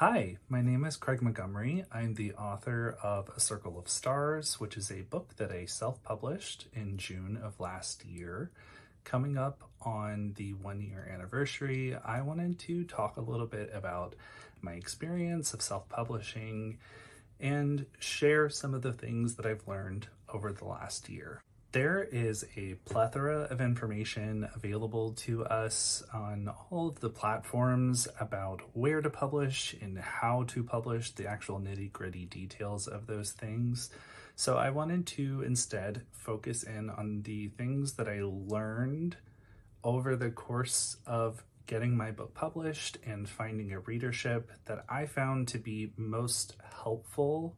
Hi, my name is Craig Montgomery. I'm the author of A Circle of Stars, which is a book that I self-published in June of last year. Coming up on the 1-year anniversary, I wanted to talk a little bit about my experience of self-publishing and share some of the things that I've learned over the last year. There is a plethora of information available to us on all of the platforms about where to publish and how to publish, the actual nitty-gritty details of those things. So I wanted to instead focus in on the things that I learned over the course of getting my book published and finding a readership that I found to be most helpful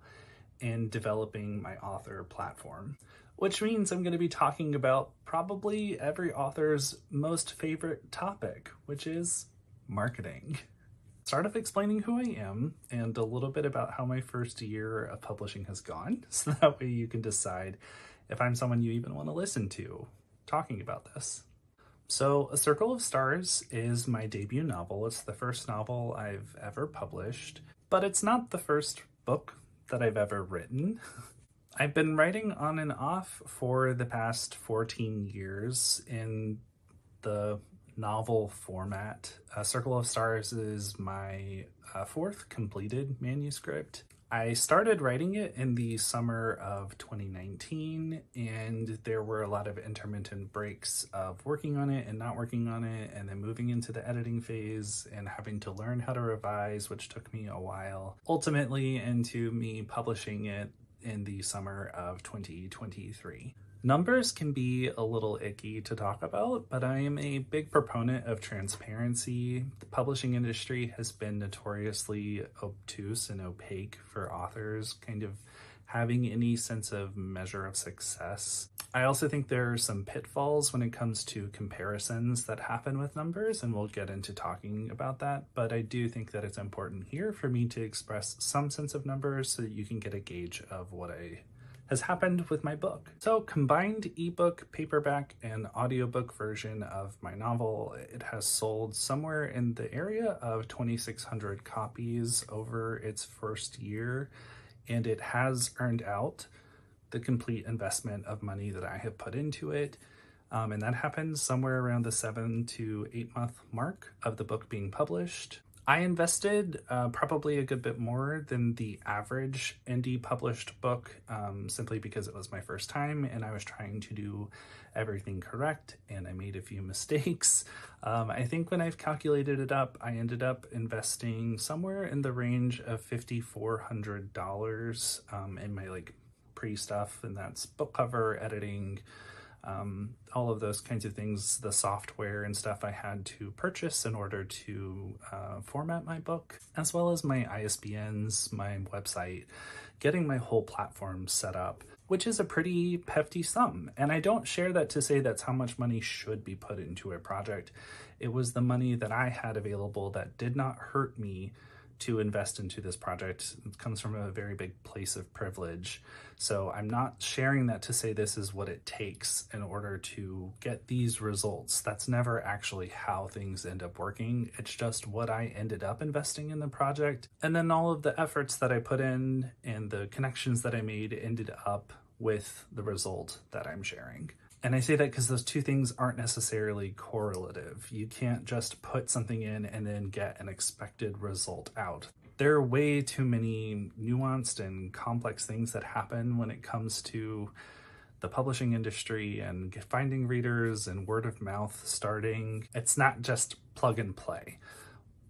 in developing my author platform. Which means I'm going to be talking about probably every author's most favorite topic, which is marketing. Start off explaining who I am and a little bit about how my first year of publishing has gone, so that way you can decide if I'm someone you even want to listen to talking about this. So, A Circle of Stars is my debut novel. It's the first novel I've ever published, but it's not the first book that I've ever written. I've been writing on and off for the past 14 years in the novel format. A Circle of Stars is my fourth completed manuscript. I started writing it in the summer of 2019, and there were a lot of intermittent breaks of working on it and not working on it, and then moving into the editing phase and having to learn how to revise, which took me a while, ultimately into me publishing it in the summer of 2023. Numbers can be a little icky to talk about, but I am a big proponent of transparency. The publishing industry has been notoriously obtuse and opaque for authors kind of having any sense of measure of success. I also think there are some pitfalls when it comes to comparisons that happen with numbers, and we'll get into talking about that, but I do think that it's important here for me to express some sense of numbers so that you can get a gauge of what has happened with my book. So, combined ebook, paperback, and audiobook version of my novel, it has sold somewhere in the area of 2,600 copies over its first year, and it has earned out the complete investment of money that I have put into it. And that happened somewhere around the 7 to 8 month mark of the book being published. I invested probably a good bit more than the average indie published book, simply because it was my first time and I was trying to do everything correct and I made a few mistakes. I think when I've calculated it up, I ended up investing somewhere in the range of $5,400 in my pre-stuff, and that's book cover, editing, all of those kinds of things, the software and stuff I had to purchase in order to format my book, as well as my ISBNs, my website, getting my whole platform set up, which is a pretty hefty sum. And I don't share that to say that's how much money should be put into a project. It was the money that I had available that did not hurt me to invest into this project. It comes from a very big place of privilege. So I'm not sharing that to say this is what it takes in order to get these results. That's never actually how things end up working. It's just what I ended up investing in the project. And then all of the efforts that I put in and the connections that I made ended up with the result that I'm sharing. And I say that because those two things aren't necessarily correlative. You can't just put something in and then get an expected result out. There are way too many nuanced and complex things that happen when it comes to the publishing industry and finding readers and word of mouth starting. It's not just plug and play.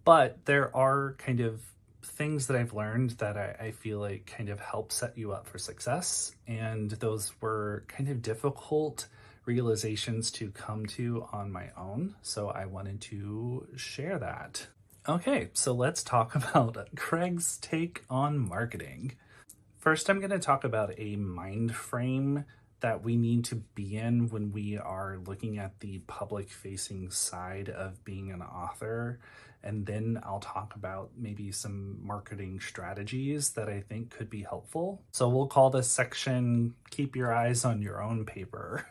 But there are kind of things that I've learned that I feel like kind of help set you up for success. And those were kind of difficult realizations to come to on my own. So I wanted to share that. Okay, so let's talk about Craig's take on marketing. First, I'm going to talk about a mind frame that we need to be in when we are looking at the public-facing side of being an author. And then I'll talk about maybe some marketing strategies that I think could be helpful. So we'll call this section, Keep Your Eyes on Your Own Paper.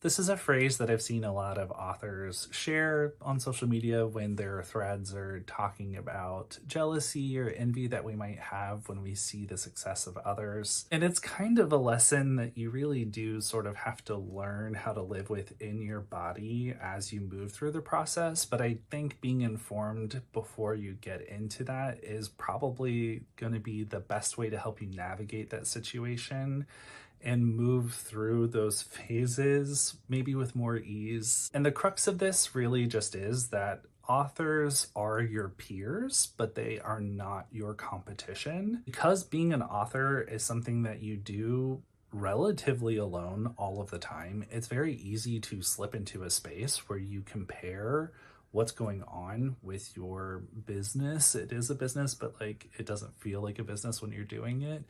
This is a phrase that I've seen a lot of authors share on social media when their threads are talking about jealousy or envy that we might have when we see the success of others. And it's kind of a lesson that you really do sort of have to learn how to live within your body as you move through the process. But I think being informed before you get into that is probably going to be the best way to help you navigate that situation and move through those phases, maybe with more ease. And the crux of this really just is that authors are your peers, but they are not your competition. Because being an author is something that you do relatively alone all of the time, it's very easy to slip into a space where you compare what's going on with your business. It is a business, but like it doesn't feel like a business when you're doing it.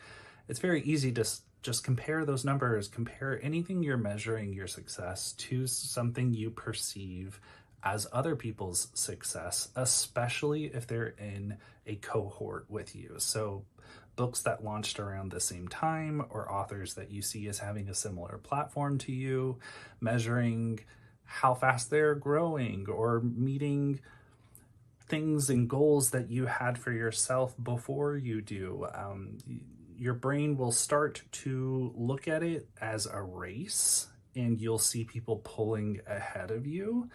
It's very easy to just compare those numbers, compare anything you're measuring your success to something you perceive as other people's success, especially if they're in a cohort with you. So books that launched around the same time or authors that you see as having a similar platform to you, measuring how fast they're growing or meeting things and goals that you had for yourself before you do. Your brain will start to look at it as a race, and you'll see people pulling ahead of you.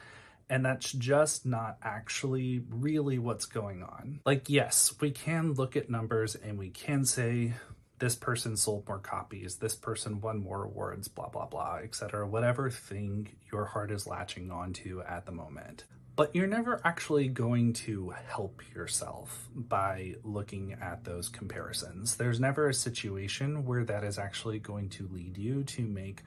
And that's just not actually really what's going on. Like, yes, we can look at numbers and we can say, this person sold more copies, this person won more awards, blah, blah, blah, etc. Whatever thing your heart is latching onto at the moment. But you're never actually going to help yourself by looking at those comparisons. There's never a situation where that is actually going to lead you to make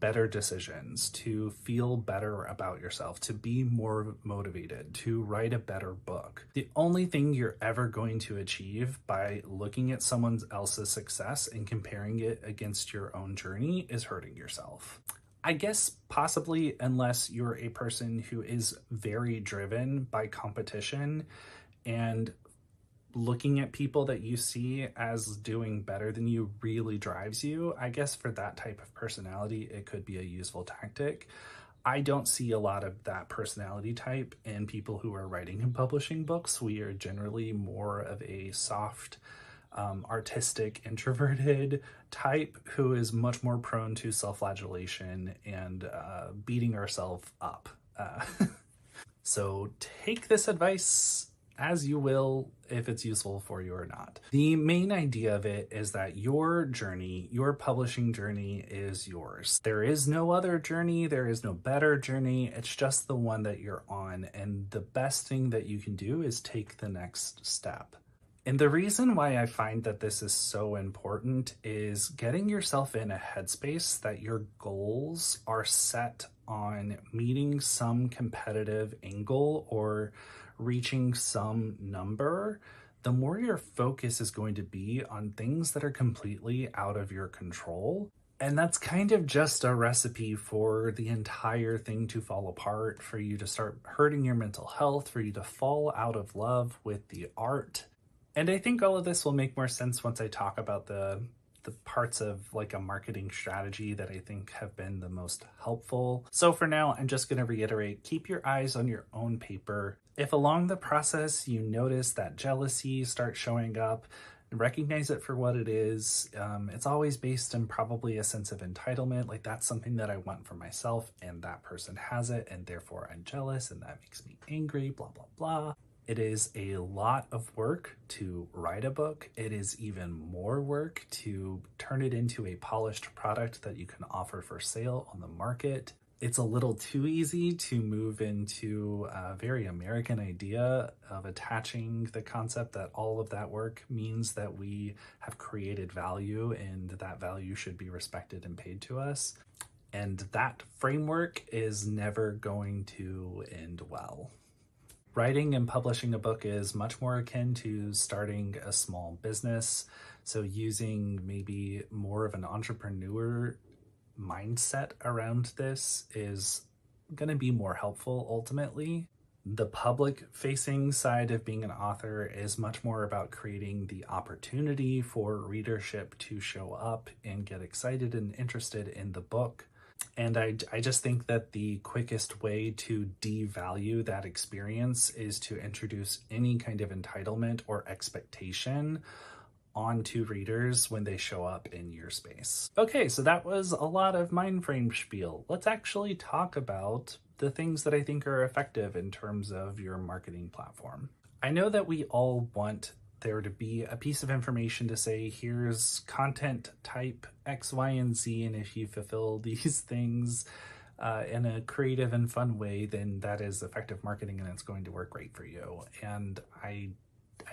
better decisions, to feel better about yourself, to be more motivated, to write a better book. The only thing you're ever going to achieve by looking at someone else's success and comparing it against your own journey is hurting yourself. I guess possibly unless you're a person who is very driven by competition and looking at people that you see as doing better than you really drives you. I guess for that type of personality, it could be a useful tactic. I don't see a lot of that personality type in people who are writing and publishing books. We are generally more of a soft, artistic, introverted type who is much more prone to self-flagellation and beating ourselves up. So take this advice as you will, if it's useful for you or not. The main idea of it is that your journey, your publishing journey is yours. There is no other journey, there is no better journey, it's just the one that you're on, and the best thing that you can do is take the next step. And the reason why I find that this is so important is getting yourself in a headspace that your goals are set on meeting some competitive angle or reaching some number. The more your focus is going to be on things that are completely out of your control. And that's kind of just a recipe for the entire thing to fall apart, for you to start hurting your mental health, for you to fall out of love with the art. And I think all of this will make more sense once I talk about the parts of like a marketing strategy that I think have been the most helpful. So for now, I'm just going to reiterate, keep your eyes on your own paper. If along the process you notice that jealousy starts showing up, recognize it for what it is. It's always based in probably a sense of entitlement, like that's something that I want for myself and that person has it and therefore I'm jealous and that makes me angry, blah, blah, blah. It is a lot of work to write a book. It is even more work to turn it into a polished product that you can offer for sale on the market. It's a little too easy to move into a very American idea of attaching the concept that all of that work means that we have created value and that value should be respected and paid to us. And that framework is never going to end well. Writing and publishing a book is much more akin to starting a small business. So using maybe more of an entrepreneur mindset around this is going to be more helpful ultimately. The public-facing side of being an author is much more about creating the opportunity for readership to show up and get excited and interested in the book. And I just think that the quickest way to devalue that experience is to introduce any kind of entitlement or expectation onto readers when they show up in your space. Okay, so that was a lot of mind frame spiel. Let's actually talk about the things that I think are effective in terms of your marketing platform. I know that we all want there to be a piece of information to say, here's content type X, Y, and Z, and if you fulfill these things in a creative and fun way, then that is effective marketing and it's going to work great for you. And I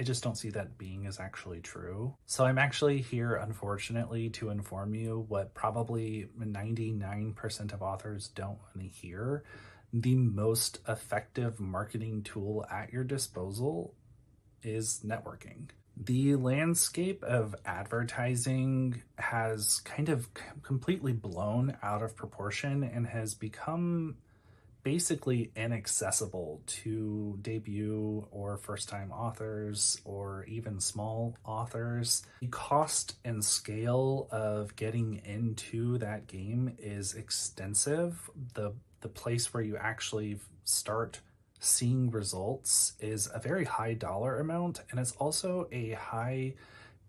just don't see that being as actually true. So I'm actually here, unfortunately, to inform you what probably 99% of authors don't want to hear. The most effective marketing tool at your disposal is networking. The landscape of advertising has kind of completely blown out of proportion and has become basically inaccessible to debut or first-time authors or even small authors. The cost and scale of getting into that game is extensive. The place where you actually start seeing results is a very high dollar amount, and it's also a high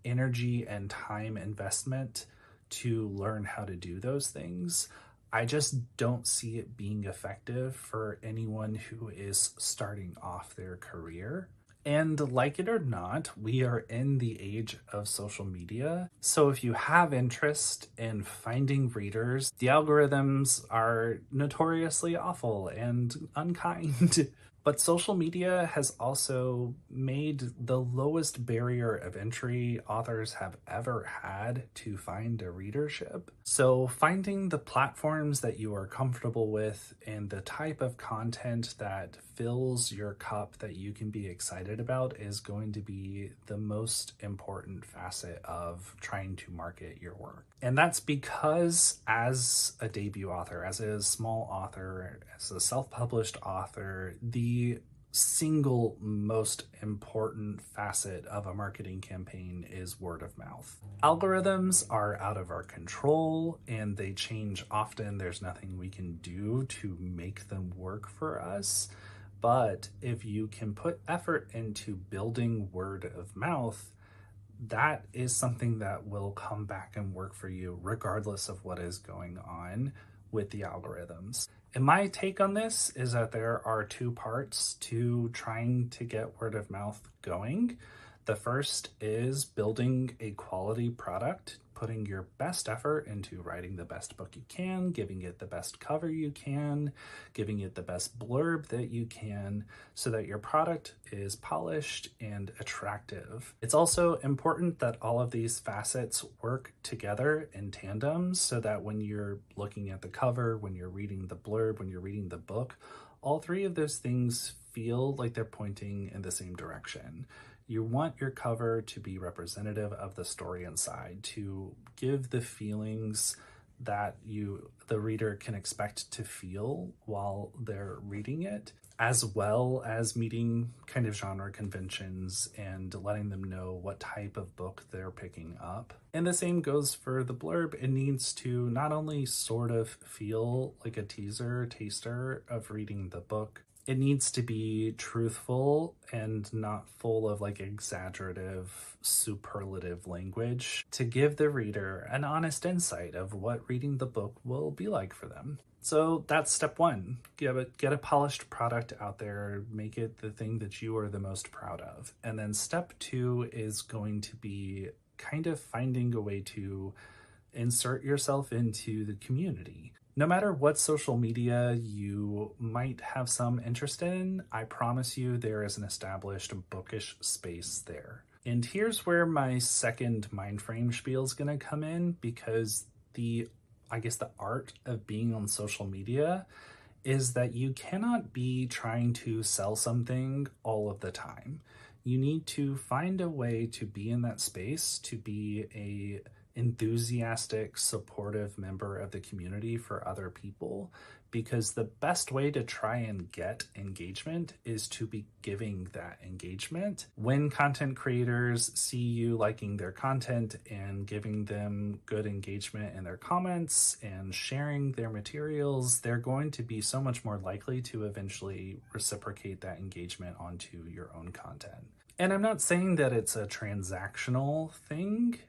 energy and time investment to learn how to do those things. I just don't see it being effective for anyone who is starting off their career. And like it or not, we are in the age of social media. So if you have interest in finding readers, the algorithms are notoriously awful and unkind. But social media has also made the lowest barrier of entry authors have ever had to find a readership. So finding the platforms that you are comfortable with and the type of content that fills your cup that you can be excited about is going to be the most important facet of trying to market your work. And that's because as a debut author, as a small author, as a self-published author, the single most important facet of a marketing campaign is word of mouth. Algorithms are out of our control and they change often. There's nothing we can do to make them work for us. But if you can put effort into building word of mouth, that is something that will come back and work for you regardless of what is going on with the algorithms. And my take on this is that there are two parts to trying to get word of mouth going. The first is building a quality product, putting your best effort into writing the best book you can, giving it the best cover you can, giving it the best blurb that you can, so that your product is polished and attractive. It's also important that all of these facets work together in tandem so that when you're looking at the cover, when you're reading the blurb, when you're reading the book, all three of those things feel like they're pointing in the same direction. You want your cover to be representative of the story inside, to give the feelings that the reader can expect to feel while they're reading it, as well as meeting kind of genre conventions and letting them know what type of book they're picking up. And the same goes for the blurb. It needs to not only sort of feel like a taster of reading the book, it needs to be truthful and not full of like exaggerative, superlative language to give the reader an honest insight of what reading the book will be like for them. So that's step one. Get a polished product out there, make it the thing that you are the most proud of. And then step two is going to be kind of finding a way to insert yourself into the community. No matter what social media you might have some interest in, I promise you there is an established bookish space there. And here's where my second mind frame spiel is going to come in, because the art of being on social media is that you cannot be trying to sell something all of the time. You need to find a way to be in that space, to be enthusiastic, supportive member of the community for other people, because the best way to try and get engagement is to be giving that engagement. When content creators see you liking their content and giving them good engagement in their comments and sharing their materials, they're going to be so much more likely to eventually reciprocate that engagement onto your own content. And I'm not saying that it's a transactional thing.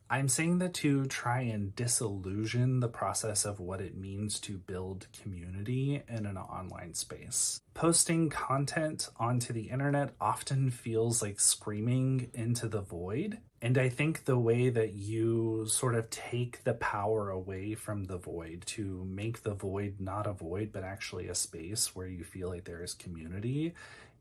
I'm saying that to try and disillusion the process of what it means to build community in an online space. Posting content onto the internet often feels like screaming into the void. And I think the way that you sort of take the power away from the void to make the void not a void, but actually a space where you feel like there is community,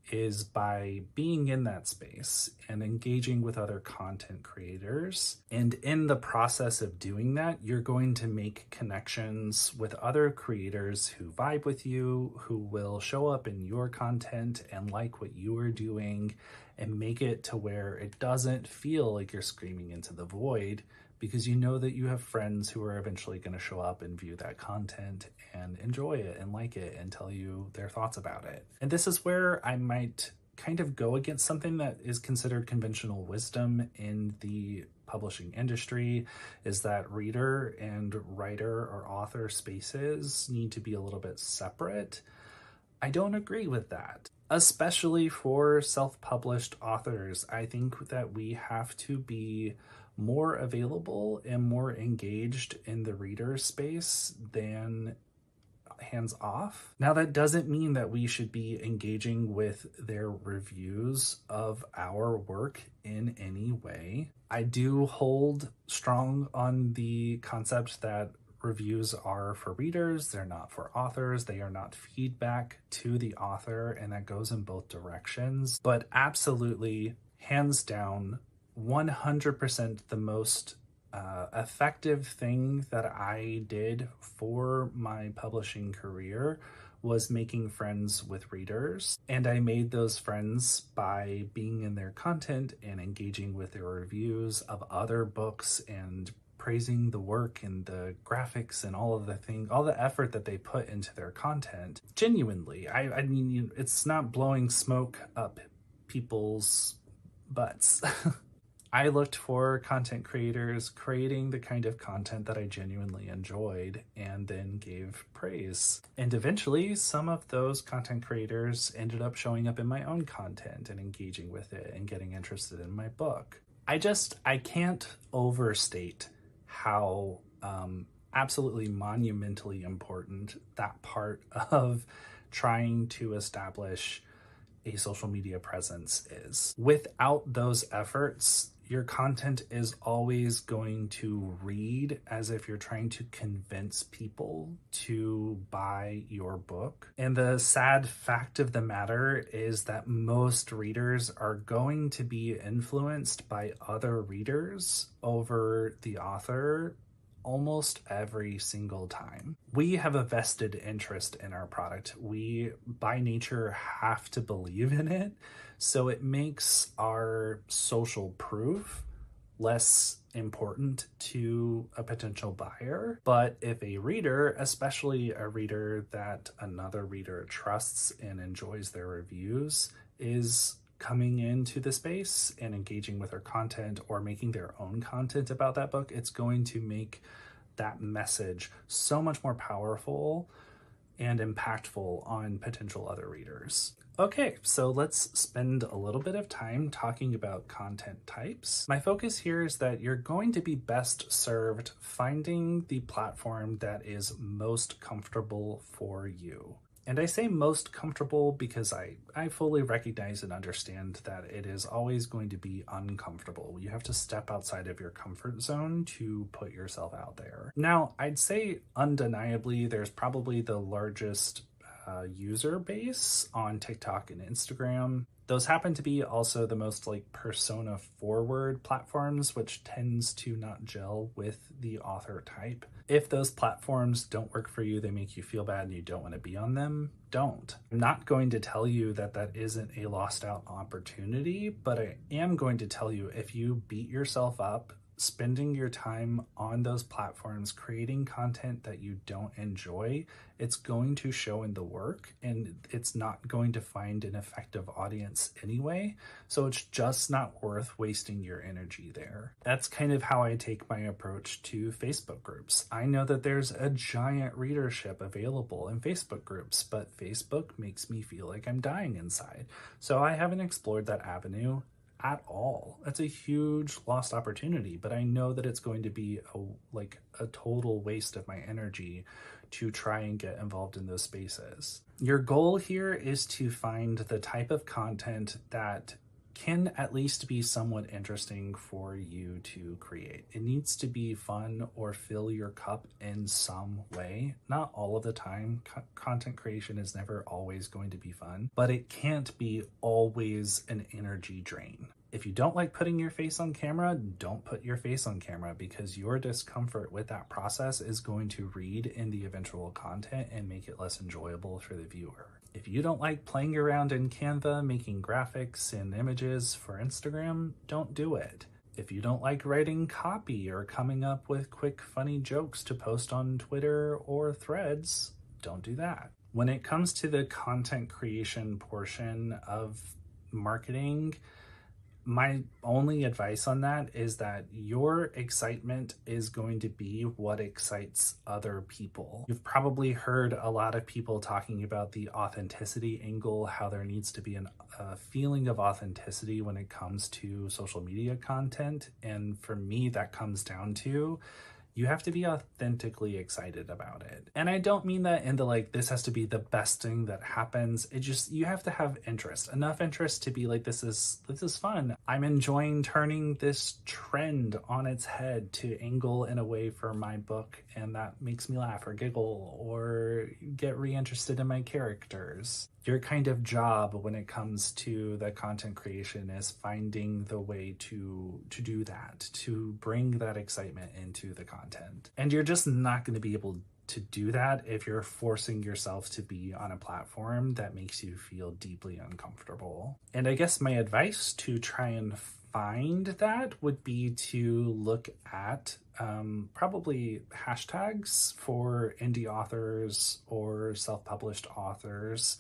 is by being in that space and engaging with other content creators. And in the process of doing that, you're going to make connections with other creators who vibe with you, who will show up in your content and like what you are doing, and make it to where it doesn't feel like you're screaming into the void, because you know that you have friends who are eventually going to show up and view that content and enjoy it and like it and tell you their thoughts about it. And this is where I might kind of go against something that is considered conventional wisdom in the publishing industry, is that reader and writer or author spaces need to be a little bit separate. I don't agree with that. Especially for self-published authors, I think that we have to be more available and more engaged in the reader space than hands off. Now, that doesn't mean that we should be engaging with their reviews of our work in any way. I do hold strong on the concept that reviews are for readers, they're not for authors, they are not feedback to the author, and that goes in both directions. But absolutely, hands down, 100% the most effective thing that I did for my publishing career was making friends with readers. And I made those friends by being in their content and engaging with their reviews of other books and praising the work and the graphics and all of the things, all the effort that they put into their content. Genuinely, I mean, it's not blowing smoke up people's butts. I looked for content creators creating the kind of content that I genuinely enjoyed and then gave praise. And eventually, some of those content creators ended up showing up in my own content and engaging with it and getting interested in my book. I can't overstate how absolutely monumentally important that part of trying to establish a social media presence is. Without those efforts, your content is always going to read as if you're trying to convince people to buy your book. And the sad fact of the matter is that most readers are going to be influenced by other readers over the author almost every single time. We have a vested interest in our product. We, by nature, have to believe in it. So it makes our social proof less important to a potential buyer. But if a reader, especially a reader that another reader trusts and enjoys their reviews, is coming into the space and engaging with our content or making their own content about that book, it's going to make that message so much more powerful and impactful on potential other readers. Okay, so let's spend a little bit of time talking about content types. My focus here is that you're going to be best served finding the platform that is most comfortable for you. And I say most comfortable because I fully recognize and understand that it is always going to be uncomfortable. You have to step outside of your comfort zone to put yourself out there. Now, I'd say undeniably, there's probably the largest user base on TikTok and Instagram. Those happen to be also the most persona forward platforms, which tends to not gel with the author type. If those platforms don't work for you, they make you feel bad and you don't want to be on them, don't. I'm not going to tell you that that isn't a lost out opportunity, but I am going to tell you, if you beat yourself up spending your time on those platforms creating content that you don't enjoy, it's going to show in the work and it's not going to find an effective audience anyway. So it's just not worth wasting your energy there. That's kind of how I take my approach to Facebook groups. I know that there's a giant readership available in Facebook groups, but Facebook makes me feel like I'm dying inside. So I haven't explored that avenue at all. That's a huge lost opportunity, but I know that it's going to be a total waste of my energy to try and get involved in those spaces. Your goal here is to find the type of content that can at least be somewhat interesting for you to create. It needs to be fun or fill your cup in some way. Not all of the time. Content creation is never always going to be fun, but it can't be always an energy drain. If you don't like putting your face on camera, don't put your face on camera, because your discomfort with that process is going to read in the eventual content and make it less enjoyable for the viewer. If you don't like playing around in Canva, making graphics and images for Instagram, don't do it. If you don't like writing copy or coming up with quick, funny jokes to post on Twitter or Threads, don't do that. When it comes to the content creation portion of marketing, my only advice on that is that your excitement is going to be what excites other people. You've probably heard a lot of people talking about the authenticity angle, how there needs to be a feeling of authenticity when it comes to social media content. And for me, that comes down to you have to be authentically excited about it. And I don't mean that in the this has to be the best thing that happens. It just, you have to have interest, enough interest to be like, this is fun. I'm enjoying turning this trend on its head to angle in a way for my book, and that makes me laugh or giggle or get reinterested in my characters. Your kind of job when it comes to the content creation is finding the way to do that, to bring that excitement into the content. And you're just not going to be able to do that if you're forcing yourself to be on a platform that makes you feel deeply uncomfortable. And I guess my advice to try and find that would be to look at probably hashtags for indie authors or self-published authors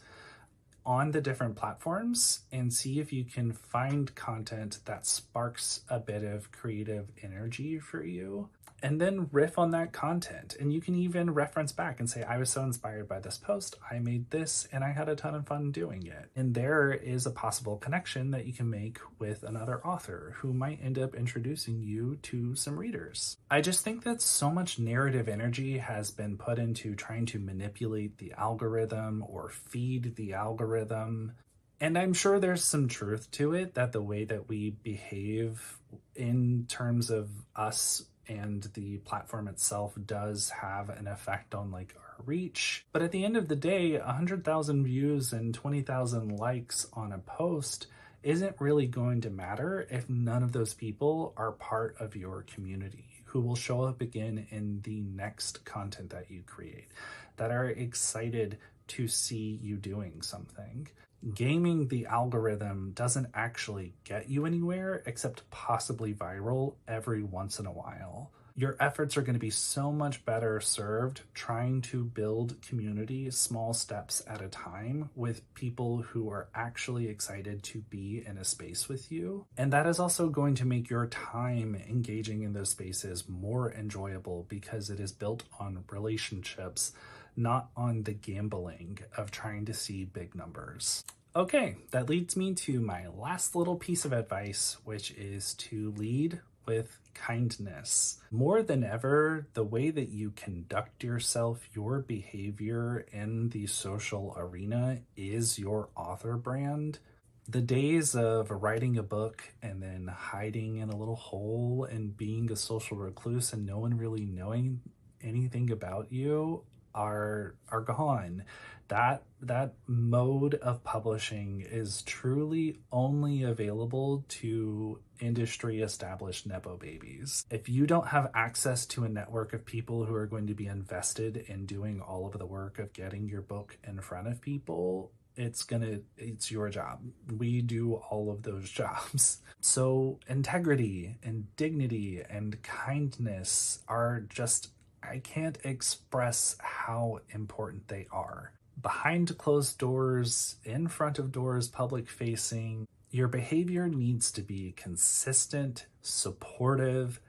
on the different platforms and see if you can find content that sparks a bit of creative energy for you, and then riff on that content. And you can even reference back and say, I was so inspired by this post, I made this, and I had a ton of fun doing it. And there is a possible connection that you can make with another author who might end up introducing you to some readers. I just think that so much narrative energy has been put into trying to manipulate the algorithm or feed the algorithm. And I'm sure there's some truth to it, that the way that we behave in terms of us and the platform itself does have an effect on our reach. But at the end of the day, 100,000 views and 20,000 likes on a post isn't really going to matter if none of those people are part of your community, who will show up again in the next content that you create, that are excited to see you doing something. Gaming the algorithm doesn't actually get you anywhere except possibly viral every once in a while. Your efforts are going to be so much better served trying to build community small steps at a time with people who are actually excited to be in a space with you. And that is also going to make your time engaging in those spaces more enjoyable, because it is built on relationships, not on the gambling of trying to see big numbers. Okay, that leads me to my last little piece of advice, which is to lead with kindness. More than ever, the way that you conduct yourself, your behavior in the social arena is your author brand. The days of writing a book and then hiding in a little hole and being a social recluse and no one really knowing anything about you are gone. That mode of publishing is truly only available to industry established Nepo babies. If you don't have access to a network of people who are going to be invested in doing all of the work of getting your book in front of people, it's your job. We do all of those jobs. So integrity and dignity and kindness are just, I can't express how important they are. Behind closed doors, in front of doors, public facing, your behavior needs to be consistent, supportive,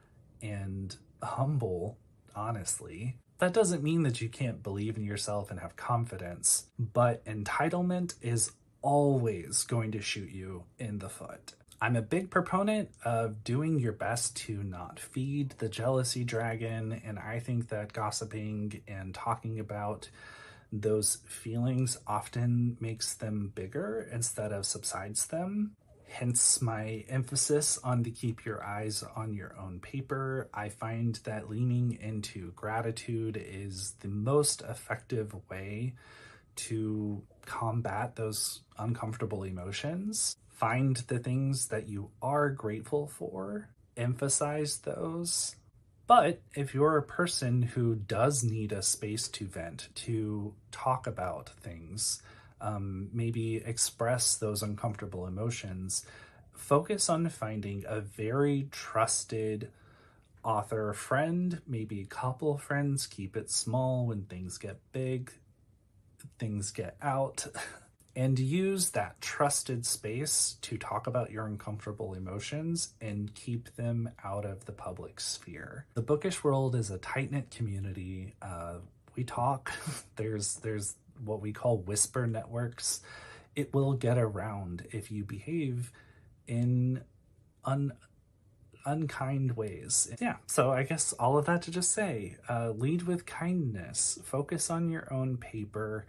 and humble, honestly. That doesn't mean that you can't believe in yourself and have confidence, but entitlement is always going to shoot you in the foot. I'm a big proponent of doing your best to not feed the jealousy dragon, and I think that gossiping and talking about those feelings often makes them bigger instead of subsides them. Hence my emphasis on the keep your eyes on your own paper. I find that leaning into gratitude is the most effective way to combat those uncomfortable emotions. Find the things that you are grateful for, emphasize those. But if you're a person who does need a space to vent, to talk about things, maybe express those uncomfortable emotions, focus on finding a very trusted author friend, maybe a couple friends. Keep it small. When things get big, things get out. And use that trusted space to talk about your uncomfortable emotions and keep them out of the public sphere. The bookish world is a tight-knit community. We talk. There's what we call whisper networks. It will get around if you behave in unkind ways. Yeah, so I guess all of that to just say, lead with kindness, focus on your own paper,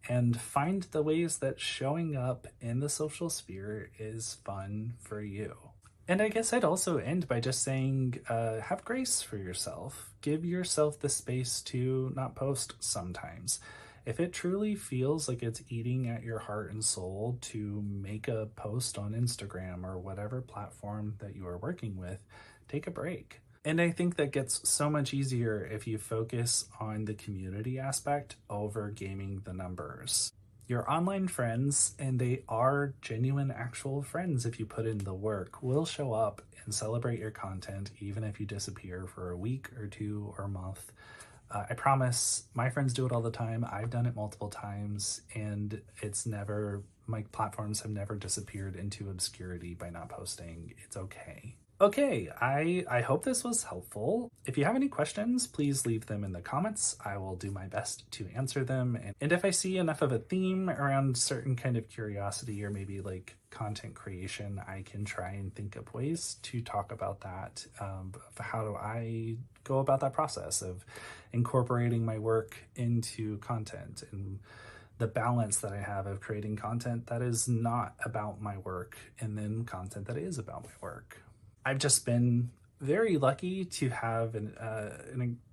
and find the ways that showing up in the social sphere is fun for you. And I guess I'd also end by just saying, have grace for yourself. Give yourself the space to not post sometimes. If it truly feels like it's eating at your heart and soul to make a post on Instagram or whatever platform that you are working with, take a break. And I think that gets so much easier if you focus on the community aspect over gaming the numbers. Your online friends, and they are genuine actual friends if you put in the work, will show up and celebrate your content even if you disappear for a week or two or a month. I promise, my friends do it all the time. I've done it multiple times, and my platforms have never disappeared into obscurity by not posting. It's okay. Okay, I hope this was helpful. If you have any questions, please leave them in the comments. I will do my best to answer them. And if I see enough of a theme around certain kind of curiosity or maybe like content creation, I can try and think of ways to talk about that. How do I go about that process of incorporating my work into content, and the balance that I have of creating content that is not about my work and then content that is about my work. I've just been very lucky to have,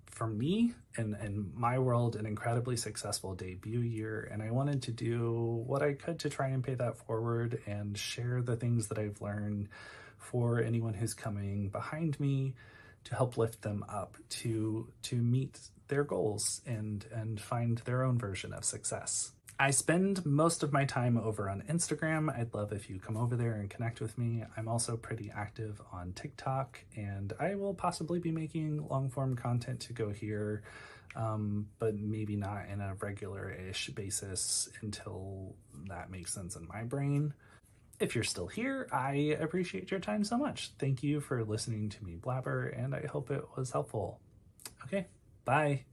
for me and in my world, an incredibly successful debut year. And I wanted to do what I could to try and pay that forward and share the things that I've learned for anyone who's coming behind me to help lift them up to meet their goals and find their own version of success. I spend most of my time over on Instagram. I'd love if you come over there and connect with me. I'm also pretty active on TikTok, and I will possibly be making long-form content to go here, but maybe not in a regular-ish basis until that makes sense in my brain. If you're still here, I appreciate your time so much. Thank you for listening to me blabber, and I hope it was helpful. Okay, bye.